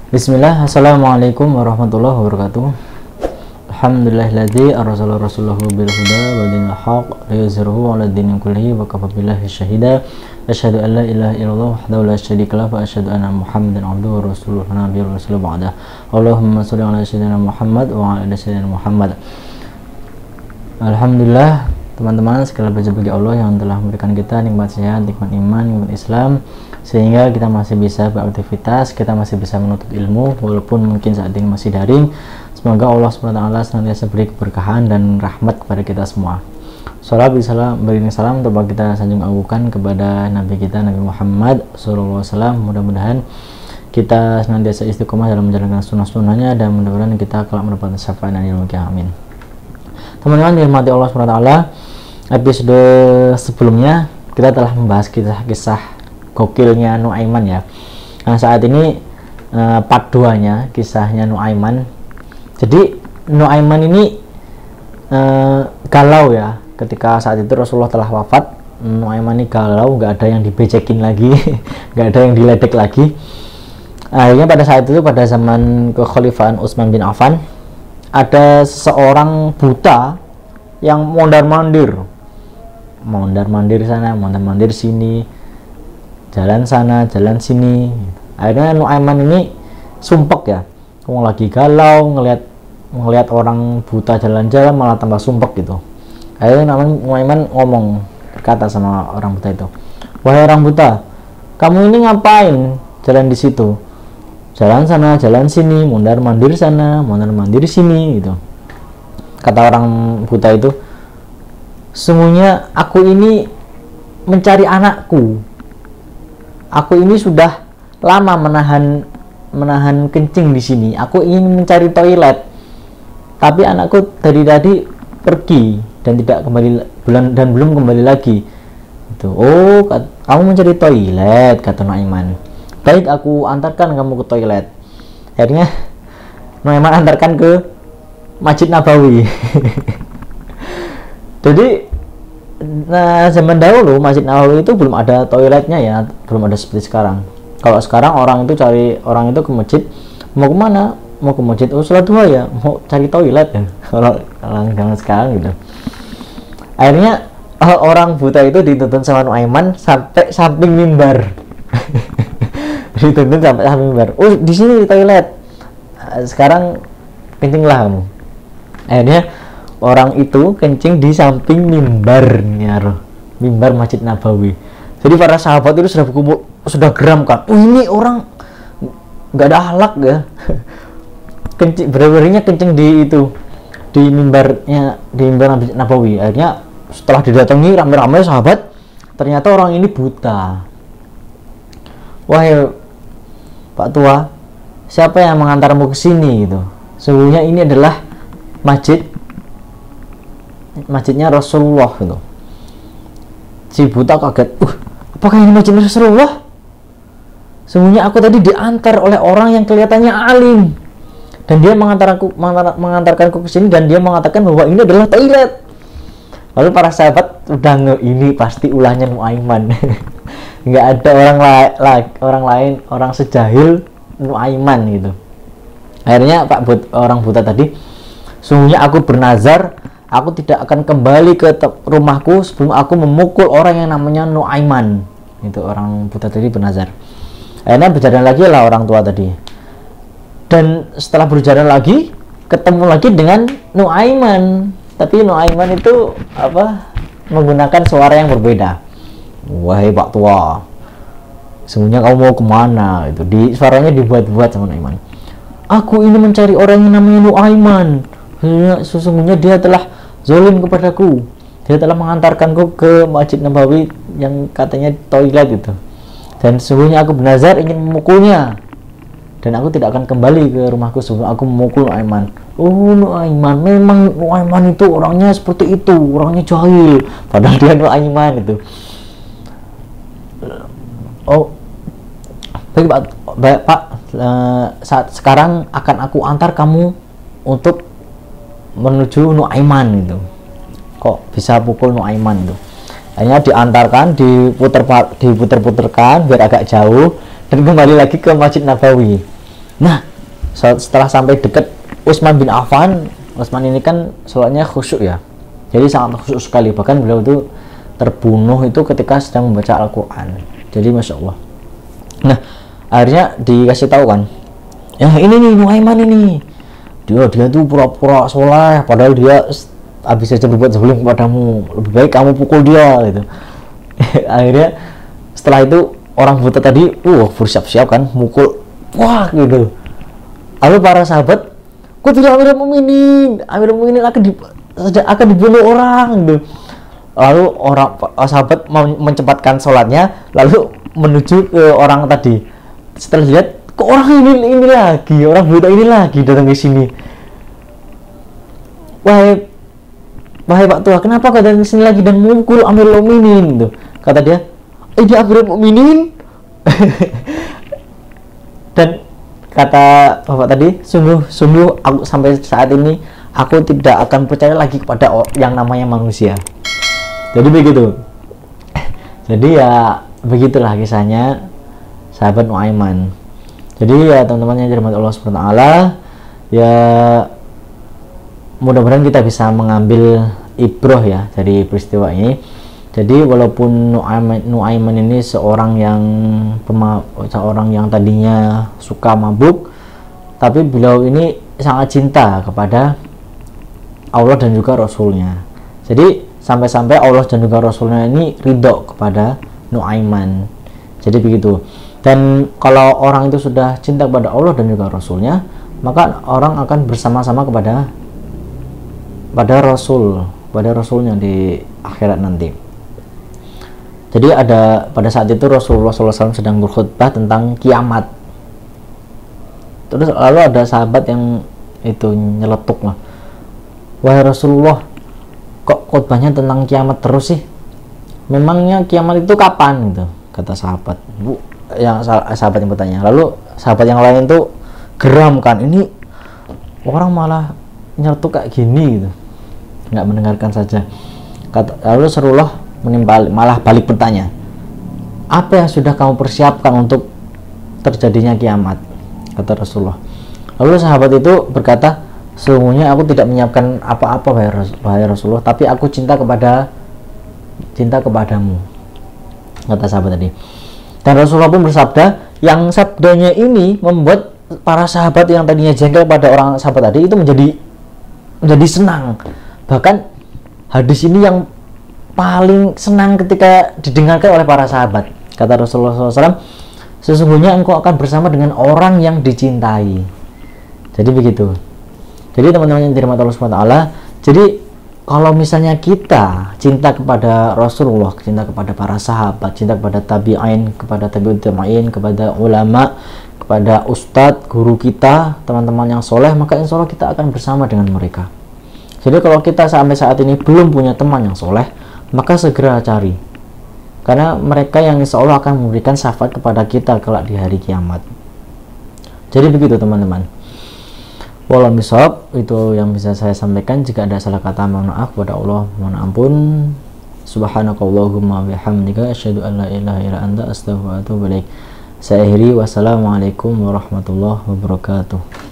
Bismillah, assalamualaikum warahmatullahi wabarakatuh. Alhamdulillahilladzi arsala rasulahu bil huda wa dinil haqq liyuzhirahu 'ala dini kullihi wa kafa billahi syahida. Asyhadu an la ilaha illallah wahdahu la syarika lahu wa asyhadu anna Muhammadan 'abduhu wa rasuluhu nabiyyur rasul ba'da. Allahumma shalli 'ala sayyidina Muhammad wa 'ala ali sayyidina Muhammad. Alhamdulillah, teman-teman, segala puji bagi Allah yang telah memberikan kita nikmat sehat, nikmat iman, nikmat Islam, sehingga kita masih bisa beraktivitas, kita masih bisa menuntut ilmu walaupun mungkin saat ini masih daring. Semoga Allah SWT senantiasa beri keberkahan dan rahmat kepada kita semua. Salam beriring salam untuk kita sanjung agukan kepada Nabi kita Nabi Muhammad SAW. Mudah-mudahan kita senantiasa istiqomah dalam menjalankan sunnah-sunnahnya dan mudah-mudahan kita kelak mendapatkan syafaat dan ilmu. Amin. Teman-teman dirahmati Allah SWT, episode sebelumnya kita telah membahas kisah-kisah gokilnya Nuaiman ya. Nah, saat ini part 2 nya kisahnya Nuaiman. Jadi Nuaiman ini galau ya, ketika saat itu Rasulullah telah wafat. Nuaiman ini galau, nggak ada yang dibecekin lagi nggak ada yang diledek lagi. Akhirnya pada saat itu, pada zaman kekhalifahan Utsman bin Affan, ada seseorang buta yang mondar-mandir sana, mondar-mandir sini, jalan sana, jalan sini. Akhirnya Nuaiman ini sumpek ya, lagi galau ngelihat orang buta jalan-jalan malah tambah sumpek gitu. Akhirnya Nuaiman ngomong, berkata sama orang buta itu, "Wahai orang buta, kamu ini ngapain jalan di situ? Jalan sana, jalan sini, mondar-mandir sana, mondar-mandir sini," gitu. Kata orang buta itu, "Sesungguhnya aku ini mencari anakku. Aku ini sudah lama menahan kencing di sini. Aku ingin mencari toilet, tapi anakku dari tadi pergi dan belum kembali lagi." Itu, "Oh, kamu mencari toilet," kata Nuaiman. "Baik, aku antarkan kamu ke toilet." Akhirnya Nuaiman antarkan ke Masjid Nabawi. Jadi zaman dahulu Masjid Nabawi itu belum ada toiletnya ya, belum ada seperti sekarang. Kalau sekarang orang itu ke masjid, mau kemana? Mau ke masjid, oh sholat duha ya, mau cari toilet ya. Kalau zaman sekarang gitu. Akhirnya orang buta itu dituntun sama Nuaiman sampai samping mimbar. Dituntun sampai samping mimbar. "Oh, di sini toilet. Sekarang kencinglah kamu." Akhirnya orang itu kencing di samping mimbarnya, mimbar Masjid Nabawi. Jadi para sahabat itu sudah berkumpul, sudah geram kan. "Oh, ini orang nggak ada akhlak ya." Kencing, benar-benarnya kencing di mimbarnya, di mimbar Masjid Nabawi. Akhirnya setelah didatangi ramai-ramai sahabat, ternyata orang ini buta. "Wahai Pak Tua, siapa yang mengantarmu ke sini?" gitu. Sesungguhnya ini adalah masjidnya Rasulullah gitu. Si buta kaget, apakah ini masjid Rasulullah? Sesungguhnya aku tadi diantar oleh orang yang kelihatannya alim, dan dia mengantarkanku ke sini, dan dia mengatakan bahwa ini adalah toilet." Lalu para sahabat udah ini pasti ulahnya Nuaiman. Nggak ada orang sejahil Nuaiman gitu. Akhirnya orang buta tadi, "Sungguhnya aku bernazar, aku tidak akan kembali ke rumahku sebelum aku memukul orang yang namanya Nuaiman." Itu orang buta tadi bernazar. Akhirnya berjalan lagi lah orang tua tadi. Dan setelah berjalan lagi, ketemu lagi dengan Nuaiman. Tapi Nuaiman itu menggunakan suara yang berbeda. "Wahai Pak Tua, sesungguhnya kamu mau kemana?" Itu suaranya dibuat-buat sama Nuaiman. "Aku ini mencari orang yang namanya Nuaiman. Sesungguhnya dia telah zalim kepadaku. Dia telah mengantarkanku ke Masjid Nabawi yang katanya toilet itu. Dan sesungguhnya aku bernazar ingin memukulnya. Dan aku tidak akan kembali ke rumahku sebelum aku memukul Nuaiman." "Oh, Nuaiman, memang Nuaiman itu orangnya seperti itu, orangnya jahil. Padahal dia Nuaiman itu." "Oh, baik Pak, saat sekarang akan aku antar kamu untuk menuju Nuaiman itu." Kok bisa pukul Nuaiman itu? Hanya diantarkan, diputer-puterkan biar agak jauh, dan kembali lagi ke Masjid Nabawi. Nah, setelah sampai dekat Utsman bin Affan, Utsman ini kan sholatnya khusyuk ya, jadi sangat khusyuk sekali, bahkan beliau itu terbunuh itu ketika sedang membaca Al-Quran. Jadi Masya Allah. Nah, akhirnya dikasih tahu kan, ya ini nih Nuaiman ini, dia tuh pura-pura soleh padahal dia habis saja berbuat zalim kepadamu, lebih baik kamu pukul dia gitu. Akhirnya setelah itu orang buta tadi bersiap-siap kan mukul, wah gitu. Lalu para sahabat, kok tidak Amirul Mukminin akan dibunuh orang gitu. Lalu sahabat mencepatkan sholatnya, lalu menuju ke orang tadi. Setelah lihat, kok orang ini lagi, orang buta ini lagi datang ke sini. Wahai Pak Tua, kenapa kau datang ke sini lagi dan memukul Amirul Mukminin gitu. Kata dia, dia Amirul Mukminin. Dan kata bapak tadi, sungguh aku sampai saat ini aku tidak akan percaya lagi kepada yang namanya manusia. Jadi begitu. Jadi ya begitulah kisahnya sahabat Nuaiman. Jadi ya teman-teman yang dirahmati Allah Subhanahu wa taala, ya mudah-mudahan kita bisa mengambil ibroh ya dari peristiwa ini. Jadi walaupun Nuaiman ini seorang yang tadinya suka mabuk, tapi beliau ini sangat cinta kepada Allah dan juga Rasulnya. Jadi sampai-sampai Allah dan juga Rasulnya ini ridho kepada Nuaiman. Jadi begitu. Dan kalau orang itu sudah cinta kepada Allah dan juga Rasulnya, maka orang akan bersama-sama kepada Rasulnya di akhirat nanti. Jadi pada saat itu Rasulullah SAW sedang berkhutbah tentang kiamat. Terus lalu ada sahabat yang itu nyeletuk lah, wahai Rasulullah, kok khutbahnya tentang kiamat terus sih? Memangnya kiamat itu kapan? Gitu kata sahabat. Sahabat yang bertanya. Lalu sahabat yang lain tuh geram kan, ini orang malah nyeletuk kayak gini gitu, nggak mendengarkan saja. Lalu Rasulullah malah balik bertanya, apa yang sudah kamu persiapkan untuk terjadinya kiamat? Kata Rasulullah. Lalu sahabat itu berkata, sesungguhnya aku tidak menyiapkan apa-apa wahai Rasulullah, tapi aku cinta kepadamu, kata sahabat tadi. Dan Rasulullah pun bersabda, yang sabdanya ini membuat para sahabat yang tadinya jengkel pada orang sahabat tadi itu menjadi senang. Bahkan hadis ini yang paling senang ketika didengarkan oleh para sahabat. Kata Rasulullah SAW, sesungguhnya engkau akan bersama dengan orang yang dicintai. Jadi begitu. Jadi teman-teman yang dirahmati Allah SWT, jadi kalau misalnya kita cinta kepada Rasulullah, cinta kepada para sahabat, cinta kepada tabi'in, kepada tabi'ut tabi'in, kepada ulama, kepada ustadz, guru kita, teman-teman yang soleh, maka insya Allah kita akan bersama dengan mereka. Jadi kalau kita sampai saat ini belum punya teman yang soleh, maka segera cari, karena mereka yang insya Allah akan memberikan syafaat kepada kita kelak di hari kiamat. Jadi begitu teman-teman. Wallahu misawab, itu yang bisa saya sampaikan. Jika ada salah kata, mohon maaf kepada Allah, mohon ampun. Subhanakallahumma bihamdika asyhadu an la ilaha illa anta astaghfiruka wa atubu ilaik. Saya akhiri, wassalamualaikum warahmatullahi wabarakatuh.